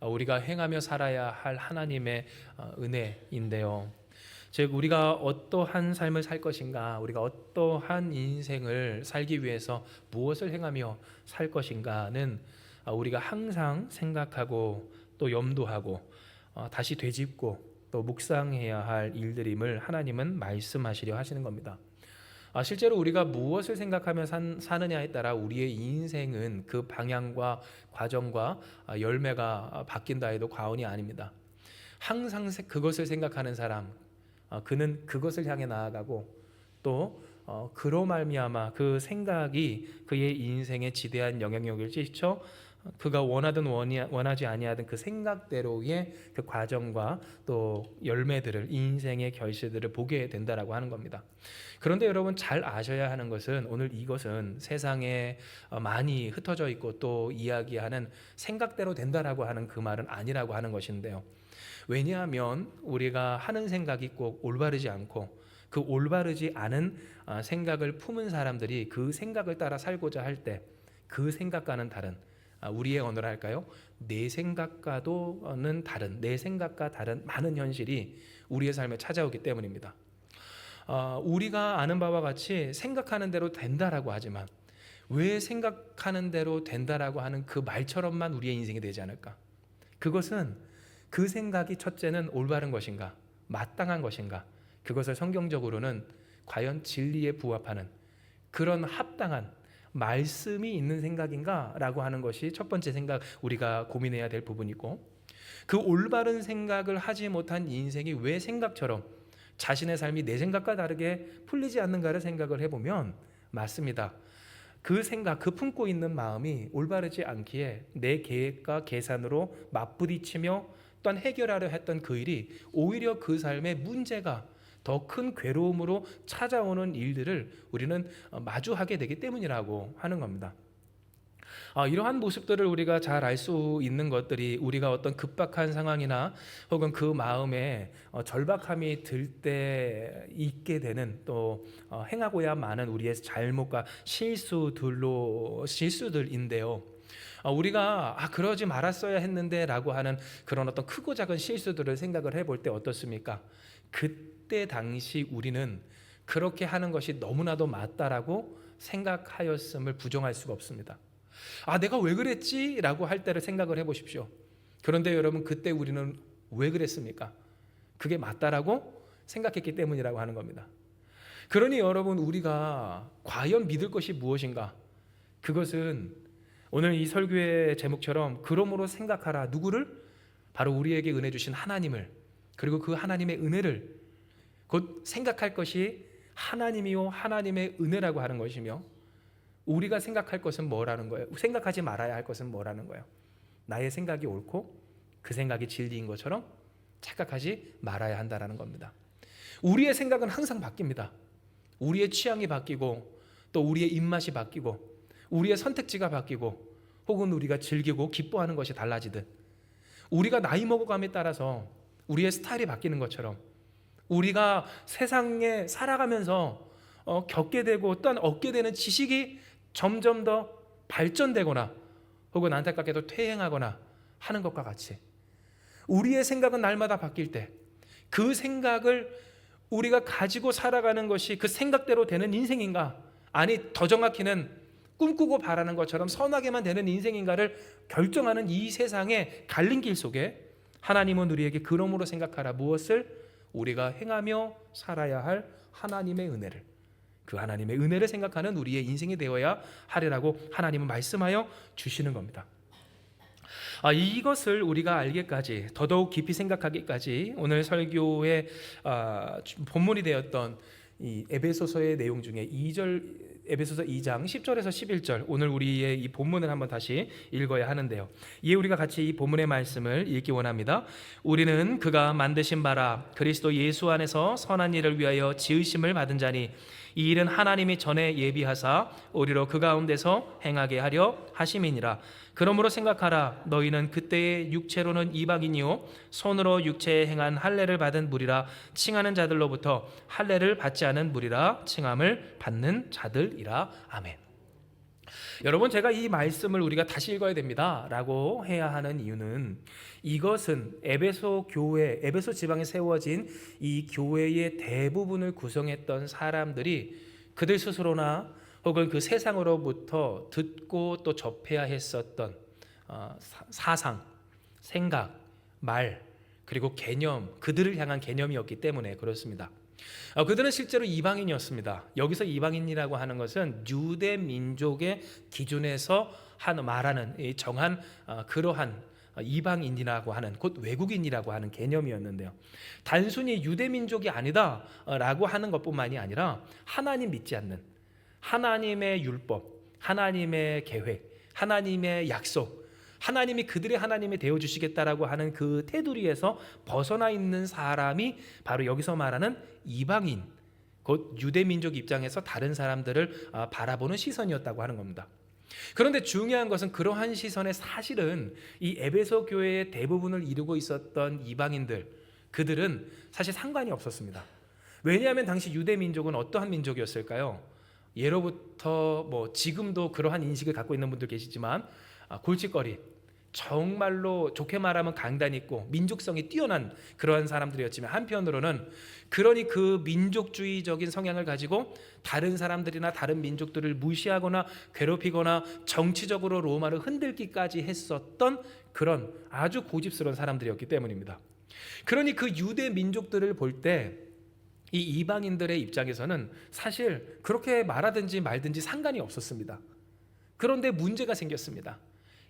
우리가 행하며 살아야 할 하나님의 은혜인데요. 즉 우리가 어떠한 삶을 살 것인가, 우리가 어떠한 인생을 살기 위해서 무엇을 행하며 살 것인가는 우리가 항상 생각하고 또 염두하고 다시 되짚고 또 묵상해야 할 일들임을 하나님은 말씀하시려 하시는 겁니다. 실제로 우리가 무엇을 생각하며 사느냐에 따라 우리의 인생은 그 방향과 과정과 열매가 바뀐다 해도 과언이 아닙니다. 항상 그것을 생각하는 사람, 그는 그것을 향해 나아가고 또 그로 말미암아 그 생각이 그의 인생에 지대한 영향력을 끼쳐 그가 원하든 원하지 아니하든 그 생각대로의 그 과정과 또 열매들을, 인생의 결실들을 보게 된다라고 하는 겁니다. 그런데 여러분 잘 아셔야 하는 것은, 오늘 이것은 세상에 많이 흩어져 있고 또 이야기하는 생각대로 된다라고 하는 그 말은 아니라고 하는 것인데요. 왜냐하면 우리가 하는 생각이 꼭 올바르지 않고 그 올바르지 않은 생각을 품은 사람들이 그 생각을 따라 살고자 할 때 그 생각과는 다른, 우리의 언어로 할까요? 내 생각과는 다른, 내 생각과 다른 많은 현실이 우리의 삶에 찾아오기 때문입니다. 우리가 아는 바와 같이 생각하는 대로 된다라고 하지만 왜 생각하는 대로 된다라고 하는 그 말처럼만 우리의 인생이 되지 않을까? 그것은 그 생각이 첫째는 올바른 것인가, 마땅한 것인가, 그것을 성경적으로는 과연 진리에 부합하는 그런 합당한 말씀이 있는 생각인가 라고 하는 것이 첫 번째 생각, 우리가 고민해야 될 부분이고, 그 올바른 생각을 하지 못한 인생이 왜 생각처럼 자신의 삶이 내 생각과 다르게 풀리지 않는가를 생각을 해보면 맞습니다. 그 생각, 그 품고 있는 마음이 올바르지 않기에 내 계획과 계산으로 맞부딪히며 또한 해결하려 했던 그 일이 오히려 그 삶의 문제가 더 큰 괴로움으로 찾아오는 일들을 우리는 마주하게 되기 때문이라고 하는 겁니다. 이러한 모습들을 우리가 잘 알 수 있는 것들이 우리가 어떤 급박한 상황이나 혹은 그 마음에 절박함이 들 때 있게 되는 또 행하고야 많은 우리의 잘못과 실수들인데요. 우리가 그러지 말았어야 했는데 라고 하는 그런 어떤 크고 작은 실수들을 생각을 해볼 때 어떻습니까? 그때 당시 우리는 그렇게 하는 것이 너무나도 맞다라고 생각하였음을 부정할 수가 없습니다. 내가 왜 그랬지? 라고 할 때를 생각을 해보십시오. 그런데 여러분, 그때 우리는 왜 그랬습니까? 그게 맞다라고 생각했기 때문이라고 하는 겁니다. 그러니 여러분, 우리가 과연 믿을 것이 무엇인가? 그것은 오늘 이 설교의 제목처럼 그러므로 생각하라. 누구를? 바로 우리에게 은혜 주신 하나님을, 그리고 그 하나님의 은혜를 곧 생각할 것이 하나님이요 하나님의 은혜라고 하는 것이며, 우리가 생각할 것은 뭐라는 거예요? 생각하지 말아야 할 것은 뭐라는 거예요? 나의 생각이 옳고 그 생각이 진리인 것처럼 착각하지 말아야 한다라는 겁니다. 우리의 생각은 항상 바뀝니다. 우리의 취향이 바뀌고 또 우리의 입맛이 바뀌고 우리의 선택지가 바뀌고 혹은 우리가 즐기고 기뻐하는 것이 달라지듯 우리가 나이 먹어감에 따라서 우리의 스타일이 바뀌는 것처럼 우리가 세상에 살아가면서 겪게 되고 또한 얻게 되는 지식이 점점 더 발전되거나 혹은 안타깝게도 퇴행하거나 하는 것과 같이 우리의 생각은 날마다 바뀔 때 그 생각을 우리가 가지고 살아가는 것이 그 생각대로 되는 인생인가, 아니 더 정확히는 꿈꾸고 바라는 것처럼 선하게만 되는 인생인가를 결정하는 이 세상의 갈림길 속에 하나님은 우리에게 그러므로 생각하라. 무엇을? 우리가 행하며 살아야 할 하나님의 은혜를, 그 하나님의 은혜를 생각하는 우리의 인생이 되어야 하리라고 하나님은 말씀하여 주시는 겁니다. 이것을 우리가 알기까지, 더더욱 깊이 생각하기까지 오늘 설교의 본문이 되었던 이 에베소서의 내용 중에 2절, 에베소서 2장 10절에서 11절, 오늘 우리의 이 본문을 한번 다시 읽어야 하는데요. 이에 우리가 같이 이 본문의 말씀을 읽기 원합니다. 우리는 그가 만드신 바라 그리스도 예수 안에서 선한 일을 위하여 지으심을 받은 자니 이 일은 하나님이 전에 예비하사 우리로 그 가운데서 행하게 하려 하심이니라. 그러므로 생각하라. 너희는 그때의 육체로는 이방인이요 손으로 육체에 행한 할례를 받은 무리라 칭하는 자들로부터 할례를 받지 않은 무리라 칭함을 받는 자들이라. 아멘. 여러분, 제가 이 말씀을 우리가 다시 읽어야 됩니다라고 해야 하는 이유는 이것은 에베소 교회, 에베소 지방에 세워진 이 교회의 대부분을 구성했던 사람들이 그들 스스로나 혹은 그 세상으로부터 듣고 또 접해야 했었던 사상, 생각, 말, 그리고 개념, 그들을 향한 개념이었기 때문에 그렇습니다. 그들은 실제로 이방인이었습니다. 여기서 이방인이라고 하는 것은 유대 민족의 기준에서 말하는 정한 그러한 이방인이라고 하는, 곧 외국인이라고 하는 개념이었는데요. 단순히 유대 민족이 아니다라고 하는 것뿐만이 아니라 하나님 믿지 않는, 하나님의 율법, 하나님의 계획, 하나님의 약속, 하나님이 그들의 하나님이 되어주시겠다라고 하는 그 테두리에서 벗어나 있는 사람이 바로 여기서 말하는 이방인, 곧 유대민족 입장에서 다른 사람들을 바라보는 시선이었다고 하는 겁니다. 그런데 중요한 것은 그러한 시선에 사실은 이 에베소 교회의 대부분을 이루고 있었던 이방인들, 그들은 사실 상관이 없었습니다. 왜냐하면 당시 유대민족은 어떠한 민족이었을까요? 예로부터 지금도 그러한 인식을 갖고 있는 분들 계시지만 골칫거리, 정말로 좋게 말하면 강단 있고 민족성이 뛰어난 그러한 사람들이었지만, 한편으로는 그러니 그 민족주의적인 성향을 가지고 다른 사람들이나 다른 민족들을 무시하거나 괴롭히거나 정치적으로 로마를 흔들기까지 했었던 그런 아주 고집스러운 사람들이었기 때문입니다. 그러니 그 유대 민족들을 볼 때 이 이방인들의 입장에서는 사실 그렇게 말하든지 말든지 상관이 없었습니다. 그런데 문제가 생겼습니다.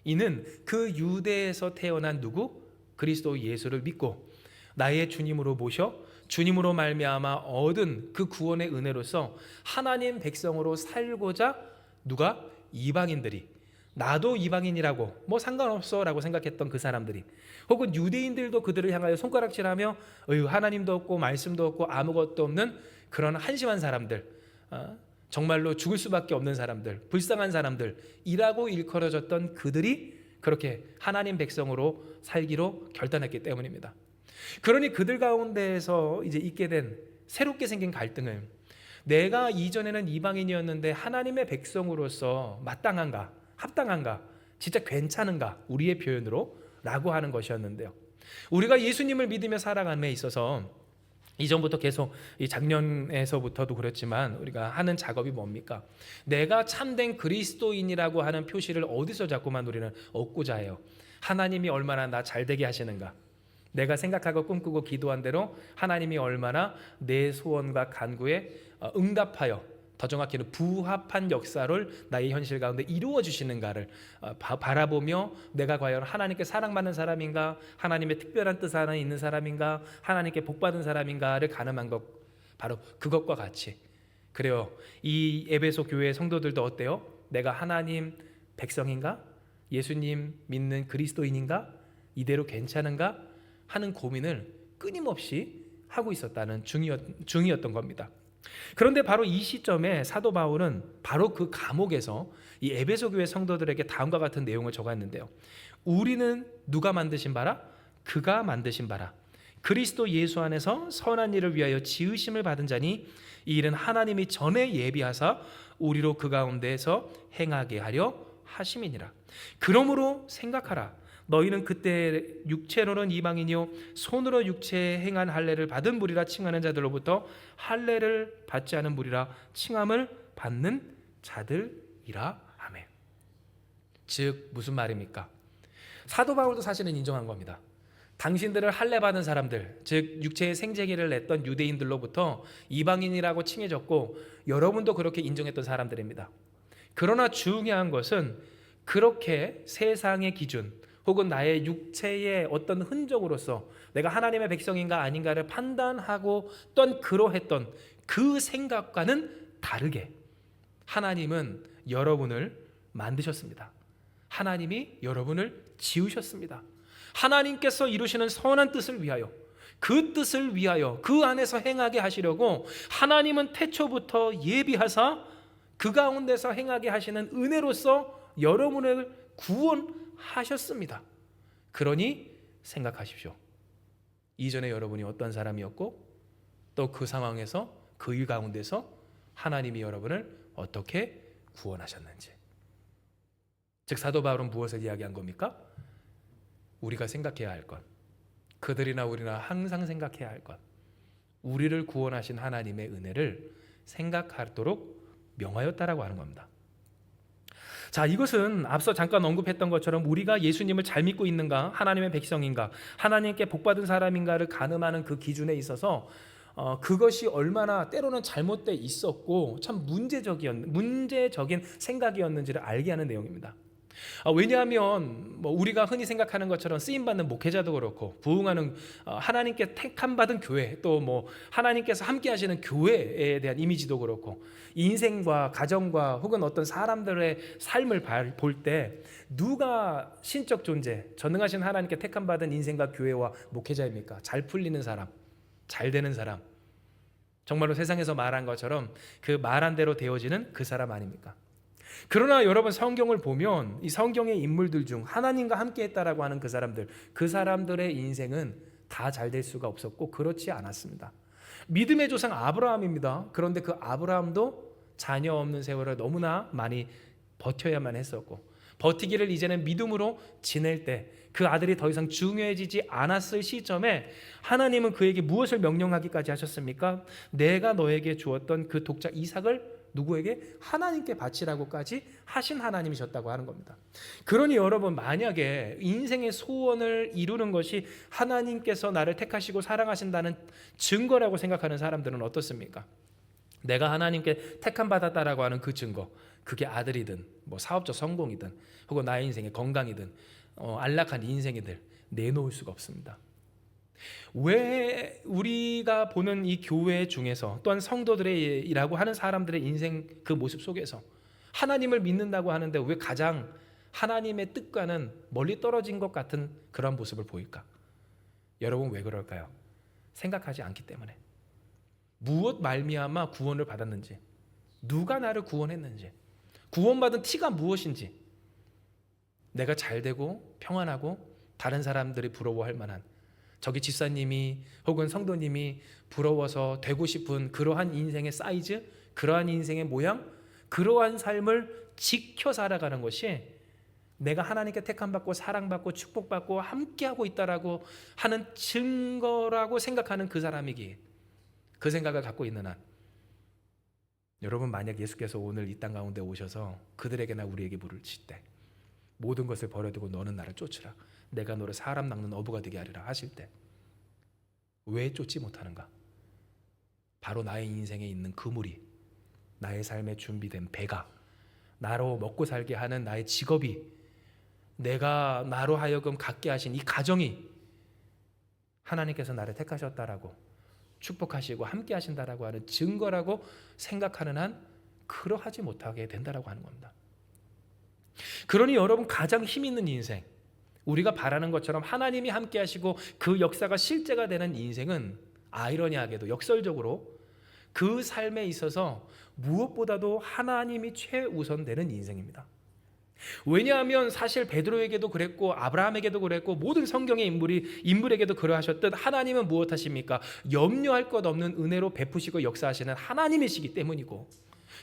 이는 그 유대에서 태어난 누구? 그리스도 예수를 믿고 나의 주님으로 모셔 주님으로 말미암아 얻은 그 구원의 은혜로서 하나님 백성으로 살고자 누가? 이방인들이, 나도 이방인이라고 상관없어 라고 생각했던 그 사람들이, 혹은 유대인들도 그들을 향하여 손가락질하며 하나님도 없고 말씀도 없고 아무것도 없는 그런 한심한 사람들, 정말로 죽을 수밖에 없는 사람들, 불쌍한 사람들이라고 일컬어졌던 그들이 그렇게 하나님 백성으로 살기로 결단했기 때문입니다. 그러니 그들 가운데에서 이제 있게 된 새롭게 생긴 갈등을, 내가 이전에는 이방인이었는데 하나님의 백성으로서 마땅한가, 합당한가, 진짜 괜찮은가, 우리의 표현으로 라고 하는 것이었는데요. 우리가 예수님을 믿으며 살아감에 있어서 이전부터 계속 이 작년에서부터도 그렇지만 우리가 하는 작업이 뭡니까? 내가 참된 그리스도인이라고 하는 표시를 어디서 자꾸만 우리는 얻고자 해요? 하나님이 얼마나 나 잘되게 하시는가? 내가 생각하고 꿈꾸고 기도한 대로 하나님이 얼마나 내 소원과 간구에 응답하여, 더 정확히는 부합한 역사를 나의 현실 가운데 이루어 주시는가를 바라보며 내가 과연 하나님께 사랑받는 사람인가, 하나님의 특별한 뜻 안에 있는 사람인가, 하나님께 복받은 사람인가를 가늠한 것, 바로 그것과 같이 그래요. 이 에베소 교회 성도들도 어때요? 내가 하나님 백성인가? 예수님 믿는 그리스도인인가? 이대로 괜찮은가? 하는 고민을 끊임없이 하고 있었다는 중이었던 겁니다. 그런데 바로 이 시점에 사도 바울은 바로 그 감옥에서 이 에베소 교회 성도들에게 다음과 같은 내용을 적었는데요. 우리는 누가 만드신 바라? 그가 만드신 바라. 그리스도 예수 안에서 선한 일을 위하여 지으심을 받은 자니 이 일은 하나님이 전에 예비하사 우리로 그 가운데에서 행하게 하려 하심이니라. 그러므로 생각하라. 너희는 그때 육체로는 이방인이요 손으로 육체에 행한 할례를 받은 무리라 칭하는 자들로부터 할례를 받지 않은 무리라 칭함을 받는 자들이라 하매. 즉 무슨 말입니까? 사도 바울도 사실은 인정한 겁니다. 당신들을 할례 받은 사람들, 즉 육체의 생제기를 냈던 유대인들로부터 이방인이라고 칭해졌고 여러분도 그렇게 인정했던 사람들입니다. 그러나 중요한 것은 그렇게 세상의 기준 혹은 나의 육체의 어떤 흔적으로서 내가 하나님의 백성인가 아닌가를 판단하고 또 그러했던 그 생각과는 다르게 하나님은 여러분을 만드셨습니다. 하나님이 여러분을 지으셨습니다. 하나님께서 이루시는 선한 뜻을 위하여, 그 뜻을 위하여 그 안에서 행하게 하시려고 하나님은 태초부터 예비하사 그 가운데서 행하게 하시는 은혜로서 여러분을 구원하셨습니다. 그러니 생각하십시오. 이전에 여러분이 어떤 사람이었고 또 그 상황에서 그 일 가운데서 하나님이 여러분을 어떻게 구원하셨는지. 즉 사도 바울은 무엇을 이야기한 겁니까? 우리가 생각해야 할 것, 그들이나 우리나 항상 생각해야 할 것, 우리를 구원하신 하나님의 은혜를 생각하도록 명하였다라고 하는 겁니다. 자, 이것은 앞서 잠깐 언급했던 것처럼 우리가 예수님을 잘 믿고 있는가, 하나님의 백성인가, 하나님께 복받은 사람인가를 가늠하는 그 기준에 있어서 그것이 얼마나 때로는 잘못돼 있었고 참 문제적인 생각이었는지를 알게 하는 내용입니다. 왜냐하면 우리가 흔히 생각하는 것처럼 쓰임받는 목회자도 그렇고 부흥하는 하나님께 택함받은 교회, 또 하나님께서 함께 하시는 교회에 대한 이미지도 그렇고 인생과 가정과 혹은 어떤 사람들의 삶을 볼 때 누가 신적 존재, 전능하신 하나님께 택함받은 인생과 교회와 목회자입니까? 잘 풀리는 사람, 잘 되는 사람, 정말로 세상에서 말한 것처럼 그 말한 대로 되어지는 그 사람 아닙니까? 그러나 여러분, 성경을 보면 이 성경의 인물들 중 하나님과 함께 했다라고 하는 그 사람들의 인생은 다 잘 될 수가 없었고 그렇지 않았습니다. 믿음의 조상 아브라함입니다. 그런데 그 아브라함도 자녀 없는 세월을 너무나 많이 버텨야만 했었고, 버티기를 이제는 믿음으로 지낼 때 그 아들이 더 이상 중요해지지 않았을 시점에 하나님은 그에게 무엇을 명령하기까지 하셨습니까? 내가 너에게 주었던 그 독자 이삭을 누구에게? 하나님께 바치라고까지 하신 하나님이셨다고 하는 겁니다. 그러니 여러분, 만약에 인생의 소원을 이루는 것이 하나님께서 나를 택하시고 사랑하신다는 증거라고 생각하는 사람들은 어떻습니까? 내가 하나님께 택함 받았다라고 하는 그 증거, 그게 아들이든 사업적 성공이든 혹은 나의 인생의 건강이든 안락한 인생이든 내놓을 수가 없습니다. 왜 우리가 보는 이 교회 중에서 또한 성도들이라고 하는 사람들의 인생 그 모습 속에서 하나님을 믿는다고 하는데 왜 가장 하나님의 뜻과는 멀리 떨어진 것 같은 그런 모습을 보일까? 여러분, 왜 그럴까요? 생각하지 않기 때문에. 무엇 말미암아 구원을 받았는지, 누가 나를 구원했는지, 구원받은 티가 무엇인지, 내가 잘되고 평안하고 다른 사람들이 부러워할 만한, 저기 집사님이 혹은 성도님이 부러워서 되고 싶은 그러한 인생의 사이즈, 그러한 인생의 모양, 그러한 삶을 지켜 살아가는 것이 내가 하나님께 택함받고 사랑받고 축복받고 함께하고 있다라고 하는 증거라고 생각하는 그 사람이기에, 그 생각을 갖고 있는 한, 여러분, 만약 예수께서 오늘 이 땅 가운데 오셔서 그들에게나 우리에게 물으실 때 모든 것을 버려두고 너는 나를 쫓으라, 내가 너를 사람 낚는 어부가 되게 하리라 하실 때 왜 쫓지 못하는가? 바로 나의 인생에 있는 그물이, 나의 삶에 준비된 배가, 나로 먹고 살게 하는 나의 직업이, 내가 나로 하여금 갖게 하신 이 가정이 하나님께서 나를 택하셨다라고 축복하시고 함께 하신다라고 하는 증거라고 생각하는 한 그러하지 못하게 된다라고 하는 겁니다. 그러니 여러분, 가장 힘 있는 인생, 우리가 바라는 것처럼 하나님이 함께 하시고 그 역사가 실제가 되는 인생은 아이러니하게도 역설적으로 그 삶에 있어서 무엇보다도 하나님이 최우선되는 인생입니다. 왜냐하면 사실 베드로에게도 그랬고 아브라함에게도 그랬고 모든 성경의 인물에게도 그러하셨듯 하나님은 무엇하십니까? 염려할 것 없는 은혜로 베푸시고 역사하시는 하나님이시기 때문이고,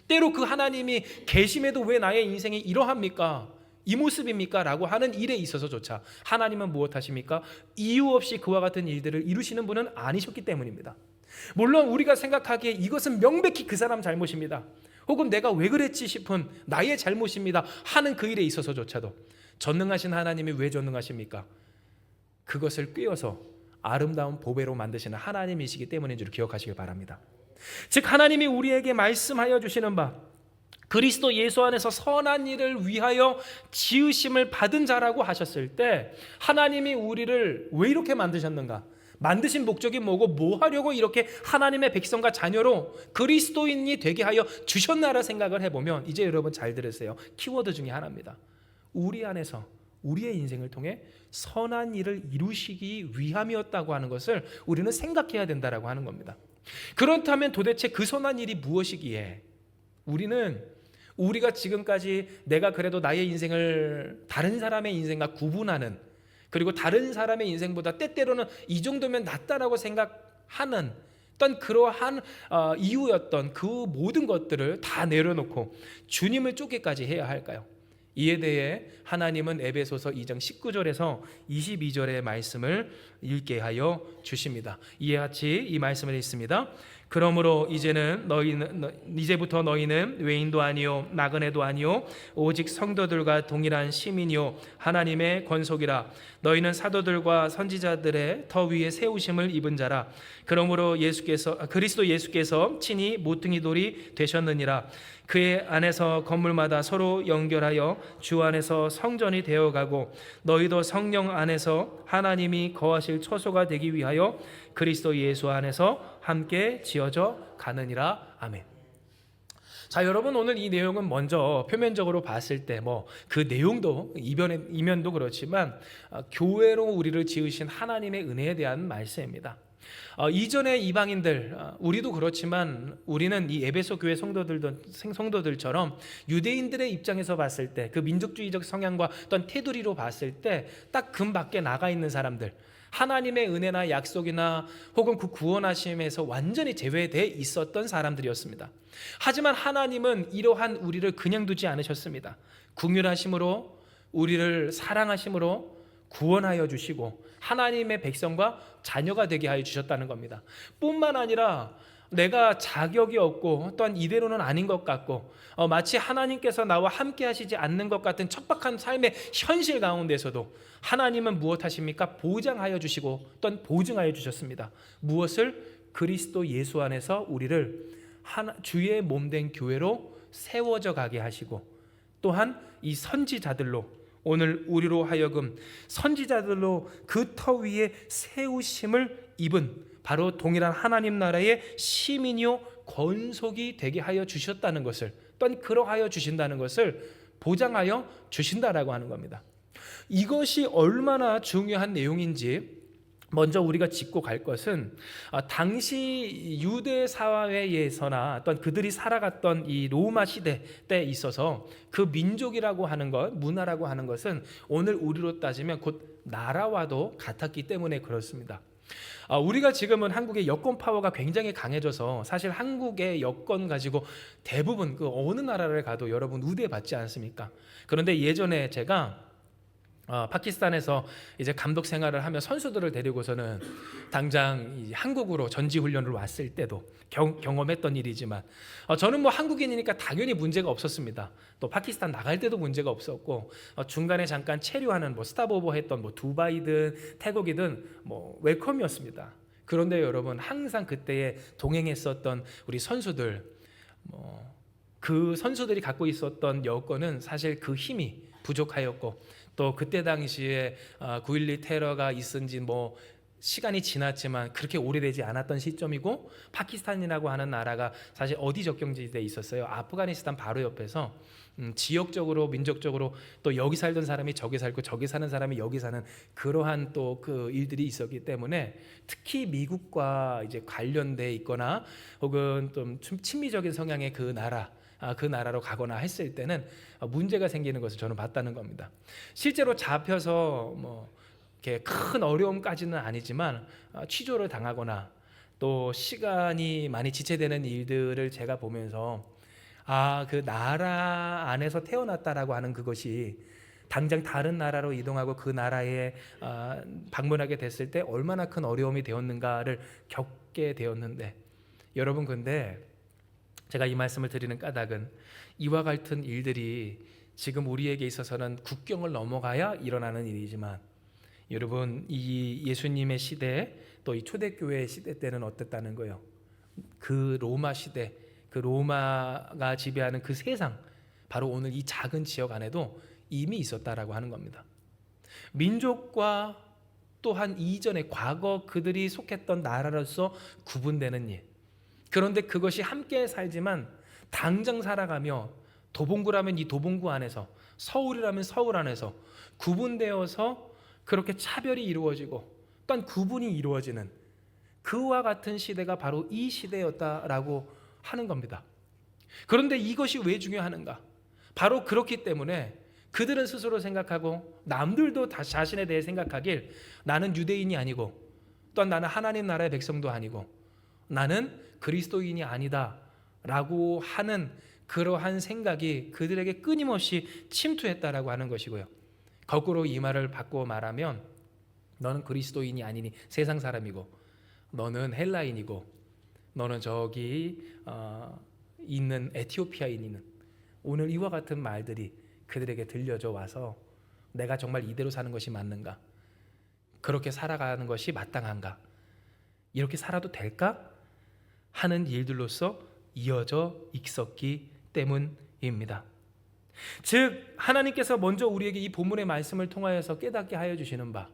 때로 그 하나님이 계심에도 왜 나의 인생이 이러합니까? 이 모습입니까? 라고 하는 일에 있어서조차 하나님은 무엇하십니까? 이유 없이 그와 같은 일들을 이루시는 분은 아니셨기 때문입니다. 물론 우리가 생각하기에 이것은 명백히 그 사람 잘못입니다, 혹은 내가 왜 그랬지 싶은 나의 잘못입니다 하는 그 일에 있어서조차도 전능하신 하나님이 왜 전능하십니까? 그것을 꿰어서 아름다운 보배로 만드시는 하나님이시기 때문인 줄 기억하시길 바랍니다. 즉, 하나님이 우리에게 말씀하여 주시는 바, 그리스도 예수 안에서 선한 일을 위하여 지으심을 받은 자라고 하셨을 때 하나님이 우리를 왜 이렇게 만드셨는가? 만드신 목적이 뭐고 뭐 하려고 이렇게 하나님의 백성과 자녀로 그리스도인이 되게 하여 주셨나라 생각을 해보면, 이제 여러분 잘 들으세요. 키워드 중에 하나입니다. 우리 안에서 우리의 인생을 통해 선한 일을 이루시기 위함이었다고 하는 것을 우리는 생각해야 된다라고 하는 겁니다. 그렇다면 도대체 그 선한 일이 무엇이기에 우리가 지금까지 내가 그래도 나의 인생을 다른 사람의 인생과 구분하는, 그리고 다른 사람의 인생보다 때때로는 이 정도면 낫다라고 생각하는 어떤 그러한 이유였던 그 모든 것들을 다 내려놓고 주님을 쫓기까지 해야 할까요? 이에 대해 하나님은 에베소서 2장 19절에서 22절의 말씀을 읽게 하여 주십니다. 이에 같이 이 말씀을 읽습니다. 그러므로 이제부터 너희는 외인도 아니요 나그네도 아니요 오직 성도들과 동일한 시민이요 하나님의 권속이라. 너희는 사도들과 선지자들의 터 위에 세우심을 입은 자라. 그러므로 그리스도 예수께서 친히 모퉁이 돌이 되셨느니라. 그의 안에서 건물마다 서로 연결하여 주 안에서 성전이 되어가고 너희도 성령 안에서 하나님이 거하실 처소가 되기 위하여 그리스도 예수 안에서 함께 지어져 가느니라. 아멘. 자, 여러분, 오늘 이 내용은 먼저 표면적으로 봤을 때 그 내용도 이면도 그렇지만 교회로 우리를 지으신 하나님의 은혜에 대한 말씀입니다. 이전의 이방인들, 우리도 그렇지만 우리는 이 에베소 교회 성도들처럼 유대인들의 입장에서 봤을 때 그 민족주의적 성향과 어떤 테두리로 봤을 때 딱 금 밖에 나가 있는 사람들, 하나님의 은혜나 약속이나 혹은 그 구원하심에서 완전히 제외되어 있었던 사람들이었습니다. 하지만 하나님은 이러한 우리를 그냥 두지 않으셨습니다. 긍휼하심으로 우리를 사랑하심으로 구원하여 주시고 하나님의 백성과 자녀가 되게 하여 주셨다는 겁니다. 뿐만 아니라 내가 자격이 없고 또한 이대로는 아닌 것 같고 마치 하나님께서 나와 함께 하시지 않는 것 같은 척박한 삶의 현실 가운데서도 하나님은 무엇하십니까? 보장하여 주시고 또한 보증하여 주셨습니다. 무엇을? 그리스도 예수 안에서 우리를 주의 몸된 교회로 세워져 가게 하시고 또한 이 선지자들로 오늘 우리로 하여금 선지자들로 그 터 위에 세우심을 입은 바로 동일한 하나님 나라의 시민이요 권속이 되게 하여 주셨다는 것을 또한 그러하여 주신다는 것을 보장하여 주신다라고 하는 겁니다. 이것이 얼마나 중요한 내용인지 먼저 우리가 짚고 갈 것은 당시 유대 사회에서나 또한 그들이 살아갔던 이 로마 시대 때 있어서 그 민족이라고 하는 것, 문화라고 하는 것은 오늘 우리로 따지면 곧 나라와도 같았기 때문에 그렇습니다. 우리가 지금은 한국의 여권 파워가 굉장히 강해져서 사실 한국의 여권 가지고 대부분 그 어느 나라를 가도 여러분 우대받지 않습니까? 그런데 예전에 제가 파키스탄에서 이제 감독 생활을 하며 선수들을 데리고서는 당장 한국으로 전지훈련을 왔을 때도 경험했던 일이지만 저는 한국인이니까 당연히 문제가 없었습니다. 또 파키스탄 나갈 때도 문제가 없었고 중간에 잠깐 체류하는 스탑오버 했던 두바이든 태국이든 웰컴이었습니다. 그런데 여러분 항상 그때에 동행했었던 우리 선수들 그 선수들이 갖고 있었던 여건은 사실 그 힘이 부족하였고 또 그때 당시에 9.12 테러가 있은 지 시간이 지났지만 그렇게 오래되지 않았던 시점이고 파키스탄이라고 하는 나라가 사실 어디 접경지대에 있었어요? 아프가니스탄 바로 옆에서 지역적으로 민족적으로 또 여기 살던 사람이 저기 살고 저기 사는 사람이 여기 사는 그러한 또 그 일들이 있었기 때문에 특히 미국과 이제 관련돼 있거나 혹은 좀 친미적인 성향의 그 나라로 가거나 했을 때는 문제가 생기는 것을 저는 봤다는 겁니다. 실제로 잡혀서 이렇게 큰 어려움까지는 아니지만 취조를 당하거나 또 시간이 많이 지체되는 일들을 제가 보면서 그 나라 안에서 태어났다라고 하는 그것이 당장 다른 나라로 이동하고 그 나라에 방문하게 됐을 때 얼마나 큰 어려움이 되었는가를 겪게 되었는데 여러분, 근데 제가 이 말씀을 드리는 까닭은 이와 같은 일들이 지금 우리에게 있어서는 국경을 넘어가야 일어나는 일이지만 여러분, 이 예수님의 시대 또 이 초대교회의 시대 때는 어땠다는 거예요? 그 로마 시대, 그 로마가 지배하는 그 세상, 바로 오늘 이 작은 지역 안에도 이미 있었다라고 하는 겁니다. 민족과 또한 이전의 과거 그들이 속했던 나라로서 구분되는 일, 그런데 그것이 함께 살지만 당장 살아가며 도봉구라면 이 도봉구 안에서, 서울이라면 서울 안에서 구분되어서 그렇게 차별이 이루어지고 또한 구분이 이루어지는 그와 같은 시대가 바로 이 시대였다라고 하는 겁니다. 그런데 이것이 왜 중요하는가? 바로 그렇기 때문에 그들은 스스로 생각하고 남들도 자신에 대해 생각하길 나는 유대인이 아니고 또한 나는 하나님 나라의 백성도 아니고 나는 그리스도인이 아니다 라고 하는 그러한 생각이 그들에게 끊임없이 침투했다라고 하는 것이고요. 거꾸로 이 말을 바꾸어 말하면 너는 그리스도인이 아니니 세상 사람이고 너는 헬라인이고 너는 저기 있는 에티오피아인이는 오늘 이와 같은 말들이 그들에게 들려져 와서 내가 정말 이대로 사는 것이 맞는가? 그렇게 살아가는 것이 마땅한가? 이렇게 살아도 될까? 하는 일들로서 이어져 있었기 때문입니다. 즉 하나님께서 먼저 우리에게 이 본문의 말씀을 통하여서 깨닫게 하여 주시는 바,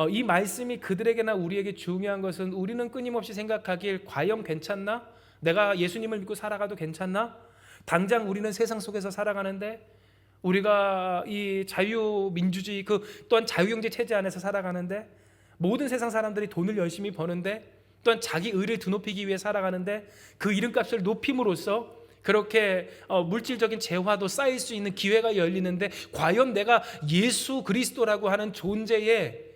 이 말씀이 그들에게나 우리에게 중요한 것은 우리는 끊임없이 생각하길 과연 괜찮나? 내가 예수님을 믿고 살아가도 괜찮나? 당장 우리는 세상 속에서 살아가는데 우리가 이 자유민주주의 또한 자유경제 체제 안에서 살아가는데 모든 세상 사람들이 돈을 열심히 버는데 또한 자기 의를 드높이기 위해 살아가는데 그 이름값을 높임으로써 그렇게 물질적인 재화도 쌓일 수 있는 기회가 열리는데 과연 내가 예수 그리스도라고 하는 존재에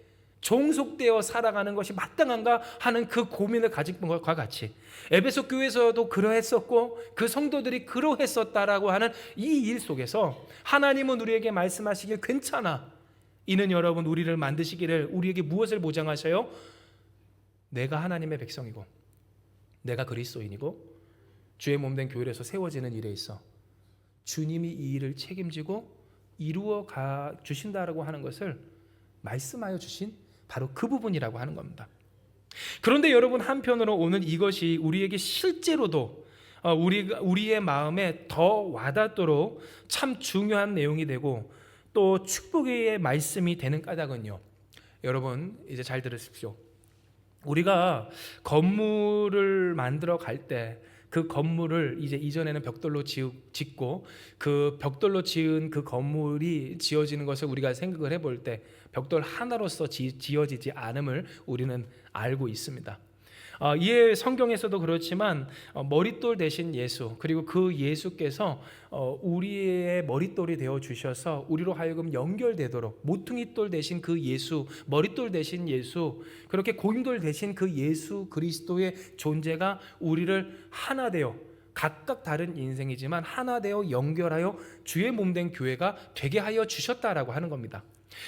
종속되어 살아가는 것이 마땅한가 하는 그 고민을 가진 것과 같이 에베소 교회에서도 그러했었고 그 성도들이 그러했었다라고 하는 이 일 속에서 하나님은 우리에게 말씀하시길 괜찮아. 이는 여러분 우리를 만드시기를 우리에게 무엇을 보장하셔요? 내가 하나님의 백성이고 내가 그리스도인이고 주의 몸된 교회에서 세워지는 일에 있어 주님이 이 일을 책임지고 이루어 가 주신다라고 하는 것을 말씀하여 주신 바로 그 부분이라고 하는 겁니다. 그런데 여러분 한편으로 오늘 이것이 우리에게 실제로도 우리의 마음에 더 와닿도록 참 중요한 내용이 되고 또 축복의 말씀이 되는 까닭은요. 여러분 이제 잘 들으십시오. 우리가 건물을 만들어 갈 때 그 건물을 이제 이전에는 벽돌로 짓고 그 벽돌로 지은 그 건물이 지어지는 것을 우리가 생각을 해볼 때 벽돌 하나로서 지어지지 않음을 우리는 알고 있습니다. 이에 성경에서도 그렇지만 머릿돌 대신 예수 그리고 그 예수께서 우리의 머릿돌이 되어 주셔서 우리로 하여금 연결되도록 모퉁이돌 대신 그 예수, 머릿돌 대신 예수, 그렇게 고임돌 대신 그 예수 그리스도의 존재가 우리를 하나 되어 각각 다른 인생이지만 하나 되어 연결하여 주의 몸된 교회가 되게 하여 주셨다라고 하는 겁니다.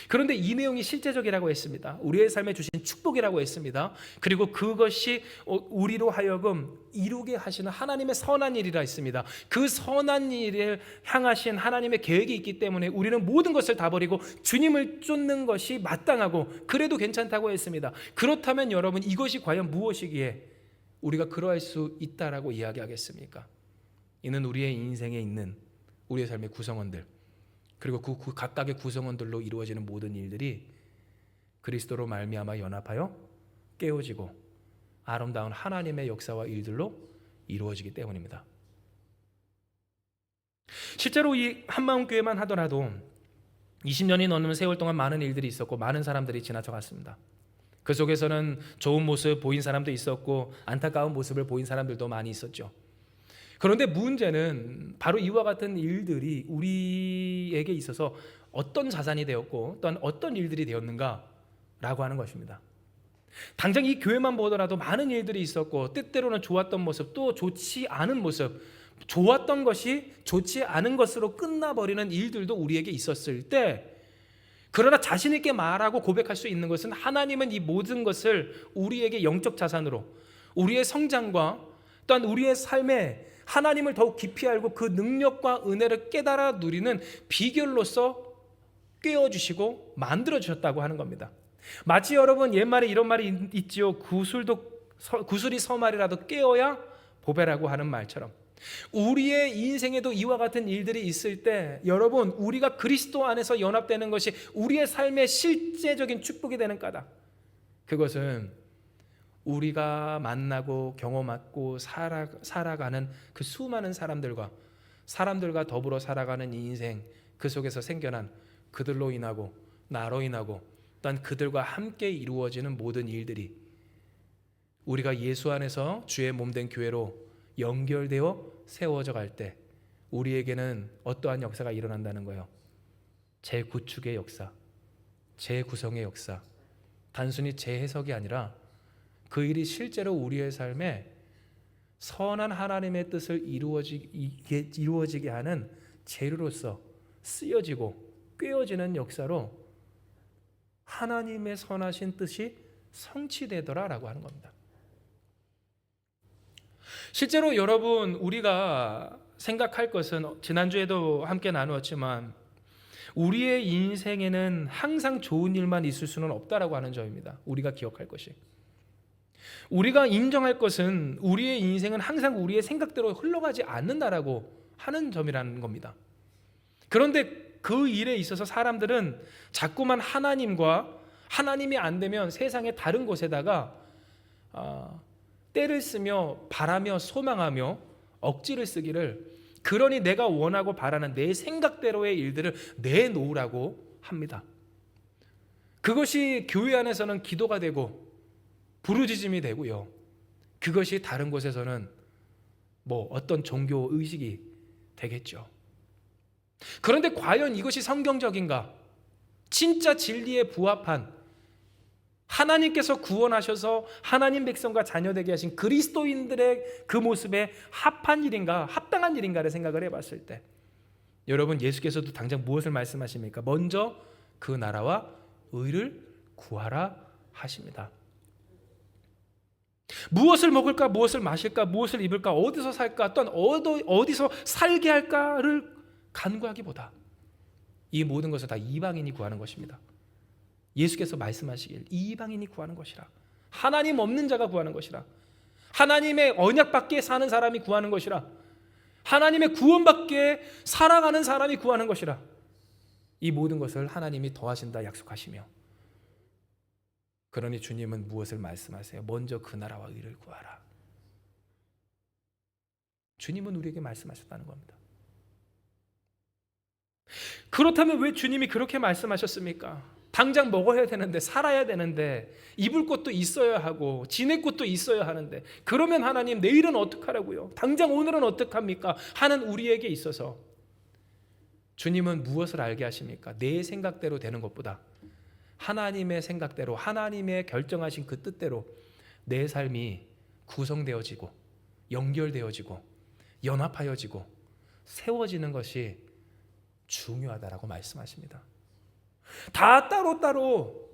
그런데 이 내용이 실제적이라고 했습니다. 우리의 삶에 주신 축복이라고 했습니다. 그리고 그것이 우리로 하여금 이루게 하시는 하나님의 선한 일이라 했습니다. 그 선한 일을 향하신 하나님의 계획이 있기 때문에 우리는 모든 것을 다 버리고 주님을 쫓는 것이 마땅하고 그래도 괜찮다고 했습니다. 그렇다면 여러분 이것이 과연 무엇이기에 우리가 그러할 수 있다라고 이야기하겠습니까? 이는 우리의 인생에 있는 우리의 삶의 구성원들 그리고 그 각각의 구성원들로 이루어지는 모든 일들이 그리스도로 말미암아 연합하여 깨어지고 아름다운 하나님의 역사와 일들로 이루어지기 때문입니다. 실제로 이 한마음교회만 하더라도 20년이 넘는 세월 동안 많은 일들이 있었고 많은 사람들이 지나쳐갔습니다. 그 속에서는 좋은 모습 보인 사람도 있었고 안타까운 모습을 보인 사람들도 많이 있었죠. 그런데 문제는 바로 이와 같은 일들이 우리에게 있어서 어떤 자산이 되었고 또한 어떤 일들이 되었는가라고 하는 것입니다. 당장 이 교회만 보더라도 많은 일들이 있었고 때때로는 좋았던 모습 또 좋지 않은 모습, 좋았던 것이 좋지 않은 것으로 끝나버리는 일들도 우리에게 있었을 때 그러나 자신 있게 말하고 고백할 수 있는 것은 하나님은 이 모든 것을 우리에게 영적 자산으로 우리의 성장과 또한 우리의 삶에 하나님을 더욱 깊이 알고 그 능력과 은혜를 깨달아 누리는 비결로서 꿰어주시고 만들어주셨다고 하는 겁니다. 마치 여러분 옛말에 이런 말이 있지요. 구슬이 서말이라도 깨어야 보배라고 하는 말처럼 우리의 인생에도 이와 같은 일들이 있을 때 여러분 우리가 그리스도 안에서 연합되는 것이 우리의 삶의 실제적인 축복이 되는 까닭, 그것은 우리가 만나고 경험하고 살아가는 그 수많은 사람들과 더불어 살아가는 이 인생 그 속에서 생겨난 그들로 인하고 나로 인하고 또한 그들과 함께 이루어지는 모든 일들이 우리가 예수 안에서 주의 몸된 교회로 연결되어 세워져 갈 때 우리에게는 어떠한 역사가 일어난다는 거예요. 재구축의 역사, 재구성의 역사, 단순히 재해석이 아니라 그 일이 실제로 우리의 삶에 선한 하나님의 뜻을 이루어지게 하는 재료로서 쓰여지고 꿰어지는 역사로 하나님의 선하신 뜻이 성취되더라라고 하는 겁니다. 실제로 여러분, 우리가 생각할 것은 지난주에도 함께 나누었지만 우리의 인생에는 항상 좋은 일만 있을 수는 없다라고 하는 점입니다. 우리가 기억할 것이, 우리가 인정할 것은 우리의 인생은 항상 우리의 생각대로 흘러가지 않는다라고 하는 점이라는 겁니다. 그런데 그 일에 있어서 사람들은 자꾸만 하나님이 안 되면 세상의 다른 곳에다가 때를 쓰며 바라며 소망하며 억지를 쓰기를, 그러니 내가 원하고 바라는 내 생각대로의 일들을 내놓으라고 합니다. 그것이 교회 안에서는 기도가 되고 부르짖음이 되고요, 그것이 다른 곳에서는 어떤 종교 의식이 되겠죠. 그런데 과연 이것이 성경적인가? 진짜 진리에 부합한, 하나님께서 구원하셔서 하나님 백성과 자녀되게 하신 그리스도인들의 그 모습에 합한 일인가, 합당한 일인가를 생각을 해봤을 때, 여러분, 예수께서도 당장 무엇을 말씀하십니까? 먼저 그 나라와 의를 구하라 하십니다. 무엇을 먹을까, 무엇을 마실까, 무엇을 입을까, 어디서 살까, 또한 어디서 살게 할까를 간구하기보다 이 모든 것을 다 이방인이 구하는 것입니다. 예수께서 말씀하시길 이방인이 구하는 것이라, 하나님 없는 자가 구하는 것이라, 하나님의 언약 밖에 사는 사람이 구하는 것이라, 하나님의 구원 밖에 살아가는 사람이 구하는 것이라, 이 모든 것을 하나님이 더하신다 약속하시며, 그러니 주님은 무엇을 말씀하세요? 먼저 그 나라와 의를 구하라. 주님은 우리에게 말씀하셨다는 겁니다. 그렇다면 왜 주님이 그렇게 말씀하셨습니까? 당장 먹어야 되는데, 살아야 되는데, 입을 곳도 있어야 하고 지낼 곳도 있어야 하는데, 그러면 하나님 내일은 어떡하라고요? 당장 오늘은 어떡합니까? 하는 우리에게 있어서 주님은 무엇을 알게 하십니까? 내 생각대로 되는 것보다 하나님의 생각대로, 하나님의 결정하신 그 뜻대로 내 삶이 구성되어지고 연결되어지고 연합하여지고 세워지는 것이 중요하다라고 말씀하십니다. 다 따로따로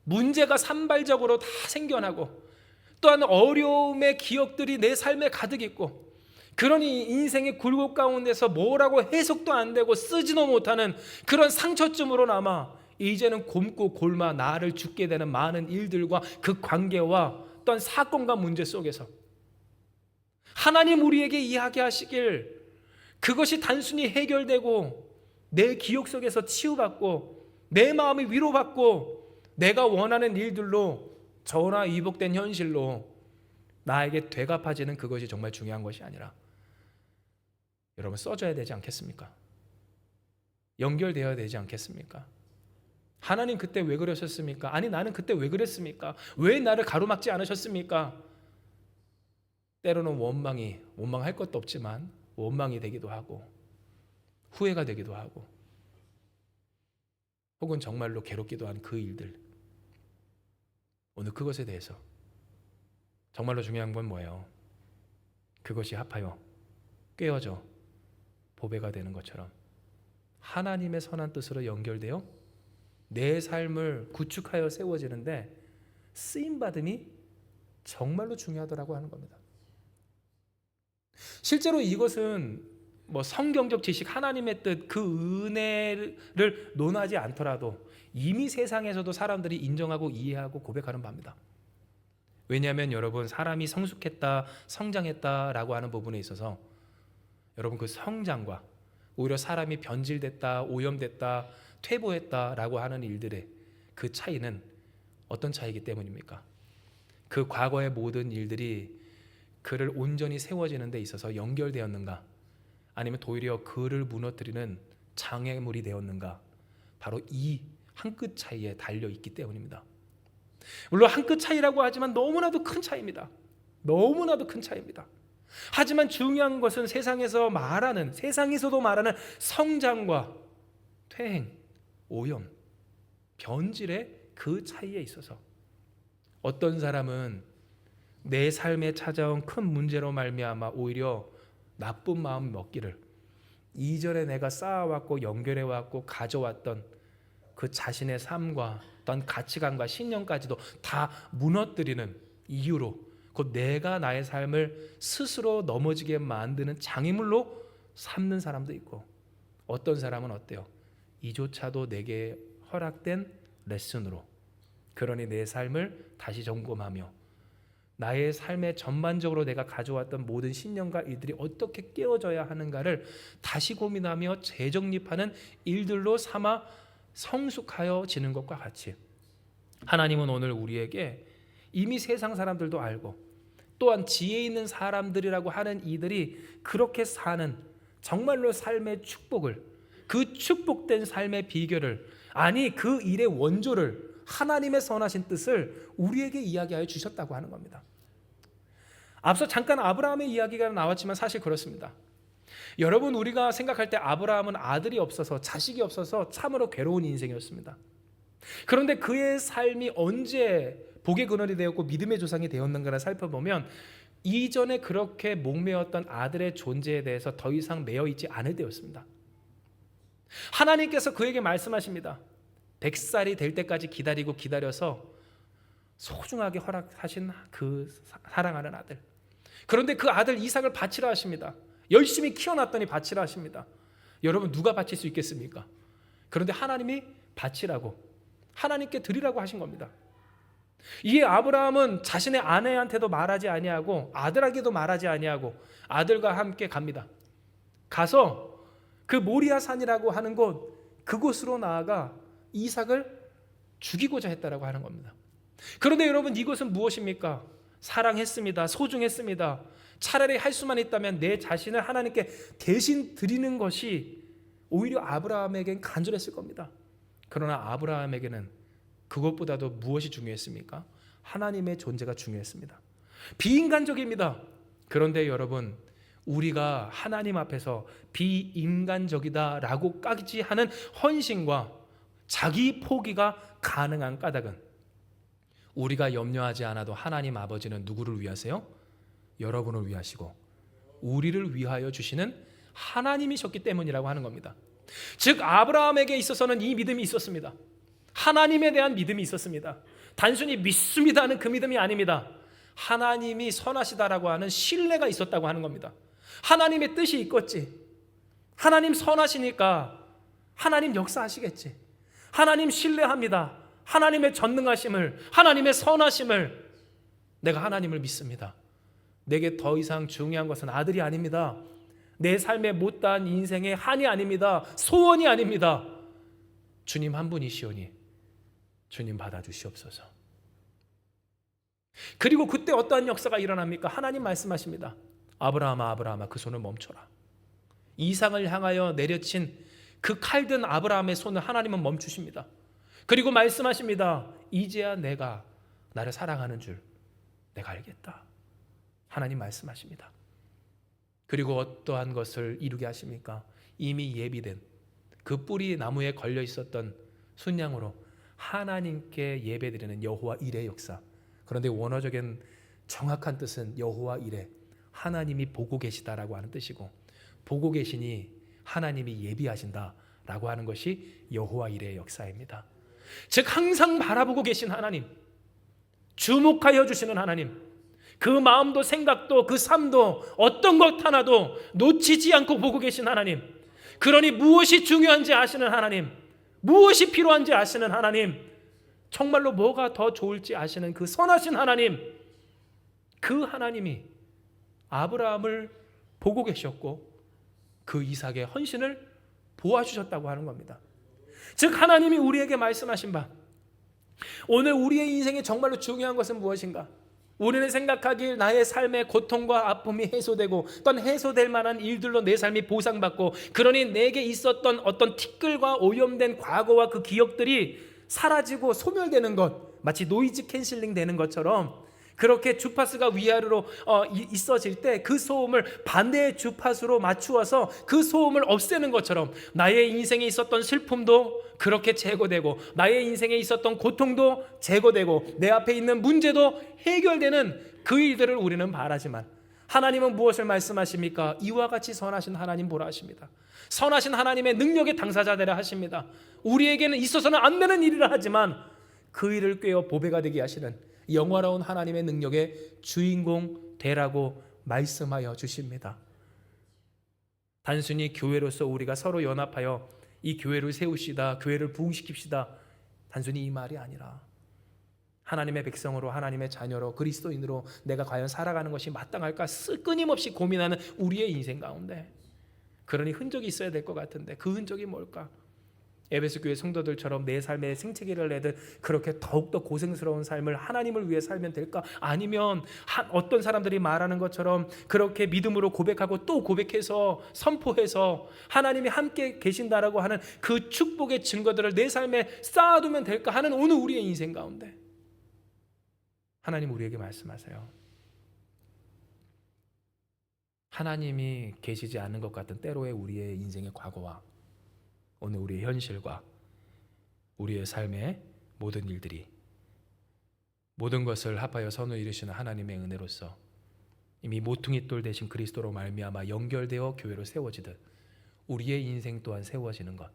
문제가 산발적으로 다 생겨나고, 또한 어려움의 기억들이 내 삶에 가득 있고, 그러니 인생의 굴곡 가운데서 뭐라고 해석도 안 되고 쓰지도 못하는 그런 상처쯤으로 남아 이제는 곪고 골마 나를 죽게 되는 많은 일들과 그 관계와 또한 사건과 문제 속에서 하나님 우리에게 이야기하시길, 그것이 단순히 해결되고 내 기억 속에서 치유받고 내 마음이 위로받고 내가 원하는 일들로 전화위복된 현실로 나에게 되갚아지는 그것이 정말 중요한 것이 아니라, 여러분, 써줘야 되지 않겠습니까? 연결되어야 되지 않겠습니까? 하나님 그때 왜 그러셨습니까? 아니, 나는 그때 왜 그랬습니까? 왜 나를 가로막지 않으셨습니까? 때로는 원망할 것도 없지만 원망이 되기도 하고 후회가 되기도 하고, 혹은 정말로 괴롭기도 한 그 일들, 오늘 그것에 대해서 정말로 중요한 건 뭐예요? 그것이 합하여 꿰어져 보배가 되는 것처럼 하나님의 선한 뜻으로 연결되어 내 삶을 구축하여 세워지는데 쓰임받음이 정말로 중요하더라고 하는 겁니다. 실제로 이것은 성경적 지식, 하나님의 뜻, 그 은혜를 논하지 않더라도 이미 세상에서도 사람들이 인정하고 이해하고 고백하는 바입니다. 왜냐하면 여러분, 사람이 성숙했다, 성장했다라고 하는 부분에 있어서 여러분, 그 성장과 오히려 사람이 변질됐다, 오염됐다, 퇴보했다라고 하는 일들의 그 차이는 어떤 차이이기 때문입니까? 그 과거의 모든 일들이 그를 온전히 세워지는 데 있어서 연결되었는가, 아니면 도리어 그를 무너뜨리는 장애물이 되었는가, 바로 이 한 끗 차이에 달려 있기 때문입니다. 물론 한 끗 차이라고 하지만 너무나도 큰 차이입니다. 너무나도 큰 차이입니다. 하지만 중요한 것은 세상에서도 말하는 성장과 퇴행, 오염, 변질의 그 차이에 있어서 어떤 사람은 내 삶에 찾아온 큰 문제로 말미암아 오히려 나쁜 마음 먹기를, 이전에 내가 쌓아왔고 연결해왔고 가져왔던 그 자신의 삶과 어떤 가치관과 신념까지도 다 무너뜨리는 이유로, 곧 내가 나의 삶을 스스로 넘어지게 만드는 장애물로 삼는 사람도 있고, 어떤 사람은 어때요? 이조차도 내게 허락된 레슨으로, 그러니 내 삶을 다시 점검하며 나의 삶에 전반적으로 내가 가져왔던 모든 신념과 일들이 어떻게 깨어져야 하는가를 다시 고민하며 재정립하는 일들로 삼아 성숙하여지는 것과 같이, 하나님은 오늘 우리에게 이미 세상 사람들도 알고 또한 지혜 있는 사람들이라고 하는 이들이 그렇게 사는 정말로 삶의 축복을, 그 축복된 삶의 비결을, 아니 그 일의 원조를, 하나님의 선하신 뜻을 우리에게 이야기하여 주셨다고 하는 겁니다. 앞서 잠깐 아브라함의 이야기가 나왔지만 사실 그렇습니다. 여러분, 우리가 생각할 때 아브라함은 아들이 없어서, 자식이 없어서 참으로 괴로운 인생이었습니다. 그런데 그의 삶이 언제 복의 근원이 되었고 믿음의 조상이 되었는가를 살펴보면 이전에 그렇게 목매었던 아들의 존재에 대해서 더 이상 매여있지 않을 때였습니다. 하나님께서 그에게 말씀하십니다. 100살이 될 때까지 기다려서 소중하게 허락하신 그 사랑하는 아들, 그런데 그 아들 이삭을 바치라 하십니다. 열심히 키워놨더니 바치라 하십니다. 여러분, 누가 바칠 수 있겠습니까? 그런데 하나님이 바치라고, 하나님께 드리라고 하신 겁니다. 이에 아브라함은 자신의 아내한테도 말하지 아니하고 아들에게도 말하지 아니하고 아들과 함께 갑니다. 가서 그 모리아 산이라고 하는 그곳으로 나아가 이삭을 죽이고자 했다라고 하는 겁니다. 그런데 여러분, 이것은 무엇입니까? 사랑했습니다. 소중했습니다. 차라리 할 수만 있다면 내 자신을 하나님께 대신 드리는 것이 오히려 아브라함에겐 간절했을 겁니다. 그러나 아브라함에게는 그것보다도 무엇이 중요했습니까? 하나님의 존재가 중요했습니다. 비인간적입니다. 그런데 여러분, 우리가 하나님 앞에서 비인간적이다라고까지 하는 헌신과 자기 포기가 가능한 까닭은, 우리가 염려하지 않아도 하나님 아버지는 누구를 위하세요? 여러분을 위하시고 우리를 위하여 주시는 하나님이셨기 때문이라고 하는 겁니다. 즉 아브라함에게 있어서는 이 믿음이 있었습니다. 하나님에 대한 믿음이 있었습니다. 단순히 믿습니다 하는 그 믿음이 아닙니다. 하나님이 선하시다라고 하는 신뢰가 있었다고 하는 겁니다. 하나님의 뜻이 있겠지, 하나님 선하시니까 하나님 역사하시겠지, 하나님 신뢰합니다, 하나님의 전능하심을, 하나님의 선하심을, 내가 하나님을 믿습니다. 내게 더 이상 중요한 것은 아들이 아닙니다. 내 삶의 못다한 인생의 한이 아닙니다. 소원이 아닙니다. 주님 한 분이시오니 주님 받아주시옵소서. 그리고 그때 어떠한 역사가 일어납니까? 하나님 말씀하십니다. 아브라함아, 아브라함아, 그 손을 멈춰라. 이삭을 향하여 내려친 그 칼든 아브라함의 손을 하나님은 멈추십니다. 그리고 말씀하십니다. 이제야 내가 나를 사랑하는 줄 내가 알겠다. 하나님 말씀하십니다. 그리고 어떠한 것을 이루게 하십니까? 이미 예비된 그 뿌리 나무에 걸려 있었던 순양으로 하나님께 예배드리는 여호와 일의 역사. 그런데 원어적인 정확한 뜻은 여호와 일의, 하나님이 보고 계시다라고 하는 뜻이고, 보고 계시니 하나님이 예비하신다라고 하는 것이 여호와 일의 역사입니다. 즉 항상 바라보고 계신 하나님, 주목하여 주시는 하나님, 그 마음도 생각도 그 삶도 어떤 것 하나도 놓치지 않고 보고 계신 하나님, 그러니 무엇이 중요한지 아시는 하나님, 무엇이 필요한지 아시는 하나님, 정말로 뭐가 더 좋을지 아시는 그 선하신 하나님, 그 하나님이 아브라함을 보고 계셨고 그 이삭의 헌신을 보아주셨다고 하는 겁니다. 즉 하나님이 우리에게 말씀하신 바, 오늘 우리의 인생에 정말로 중요한 것은 무엇인가? 우리는 생각하길 나의 삶의 고통과 아픔이 해소되고 또한 해소될 만한 일들로 내 삶이 보상받고, 그러니 내게 있었던 어떤 티끌과 오염된 과거와 그 기억들이 사라지고 소멸되는 것, 마치 노이즈 캔슬링 되는 것처럼 그렇게 주파수가 위아래로 있어질 때 그 소음을 반대의 주파수로 맞추어서 그 소음을 없애는 것처럼 나의 인생에 있었던 슬픔도 그렇게 제거되고 나의 인생에 있었던 고통도 제거되고 내 앞에 있는 문제도 해결되는 그 일들을 우리는 바라지만 하나님은 무엇을 말씀하십니까? 이와 같이 선하신 하나님 보라 하십니다. 선하신 하나님의 능력의 당사자 되라 하십니다. 우리에게는 있어서는 안 되는 일이라 하지만 그 일을 꿰어 보배가 되게 하시는 영화로운 하나님의 능력의 주인공 되라고 말씀하여 주십니다. 단순히 교회로서 우리가 서로 연합하여 이 교회를 세우시다, 교회를 부흥시킵시다, 단순히 이 말이 아니라 하나님의 백성으로, 하나님의 자녀로, 그리스도인으로 내가 과연 살아가는 것이 마땅할까 끊임없이 고민하는 우리의 인생 가운데, 그러니 흔적이 있어야 될 것 같은데 그 흔적이 뭘까? 에베소 교회 성도들처럼 내 삶에 생채기를 내듯 그렇게 더욱더 고생스러운 삶을 하나님을 위해 살면 될까? 아니면 어떤 사람들이 말하는 것처럼 그렇게 믿음으로 고백하고 또 고백해서 선포해서 하나님이 함께 계신다라고 하는 그 축복의 증거들을 내 삶에 쌓아두면 될까 하는 오늘 우리의 인생 가운데 하나님 우리에게 말씀하세요. 하나님이 계시지 않는 것 같은 때로의 우리의 인생의 과거와 오늘 우리의 현실과 우리의 삶의 모든 일들이 모든 것을 합하여 선을 이루시는 하나님의 은혜로서 이미 모퉁이 돌 대신 그리스도로 말미암아 연결되어 교회로 세워지듯 우리의 인생 또한 세워지는 것,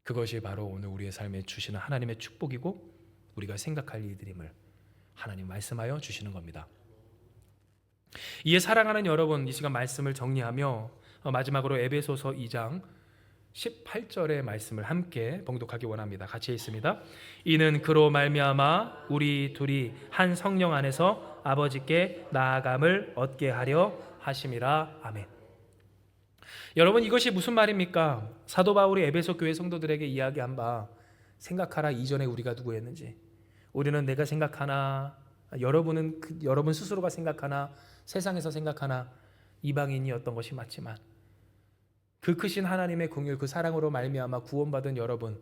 그것이 바로 오늘 우리의 삶에 주시는 하나님의 축복이고 우리가 생각할 일들임을 하나님 말씀하여 주시는 겁니다. 이에 사랑하는 여러분, 이 시간 말씀을 정리하며 마지막으로 에베소서 2장 18절의 말씀을 함께 봉독하기 원합니다. 같이 읽습니다. 이는 그로 말미암아 우리 둘이 한 성령 안에서 아버지께 나아감을 얻게 하려 하심이라. 아멘. 여러분, 이것이 무슨 말입니까? 사도 바울이 에베소 교회 성도들에게 이야기한 바, 생각하라 이전에 우리가 누구였는지. 우리는 내가 생각하나, 여러분은 여러분 스스로가 생각하나, 세상에서 생각하나 이방인이었던 것이 맞지만 그 크신 하나님의 긍휼, 그 사랑으로 말미암아 구원받은 여러분,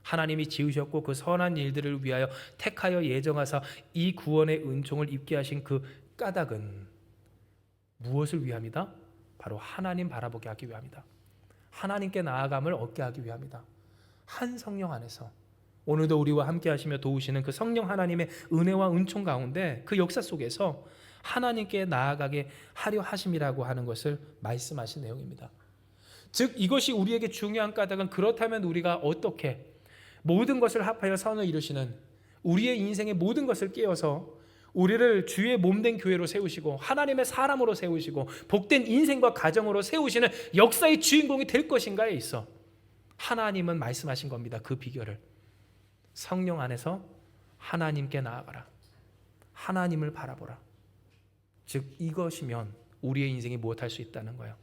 하나님이 지으셨고 그 선한 일들을 위하여 택하여 예정하사 이 구원의 은총을 입게 하신 그 까닭은 무엇을 위함이다? 바로 하나님 바라보게 하기 위함이다. 하나님께 나아감을 얻게 하기 위함이다. 한 성령 안에서 오늘도 우리와 함께 하시며 도우시는 그 성령 하나님의 은혜와 은총 가운데 그 역사 속에서 하나님께 나아가게 하려 하심이라고 하는 것을 말씀하신 내용입니다. 즉 이것이 우리에게 중요한 까닭은, 그렇다면 우리가 어떻게 모든 것을 합하여 선을 이루시는 우리의 인생의 모든 것을 깨어서 우리를 주의 몸된 교회로 세우시고 하나님의 사람으로 세우시고 복된 인생과 가정으로 세우시는 역사의 주인공이 될 것인가에 있어 하나님은 말씀하신 겁니다. 그 비결을 성령 안에서 하나님께 나아가라, 하나님을 바라보라. 즉 이것이면 우리의 인생이 무엇할 수 있다는 거예요.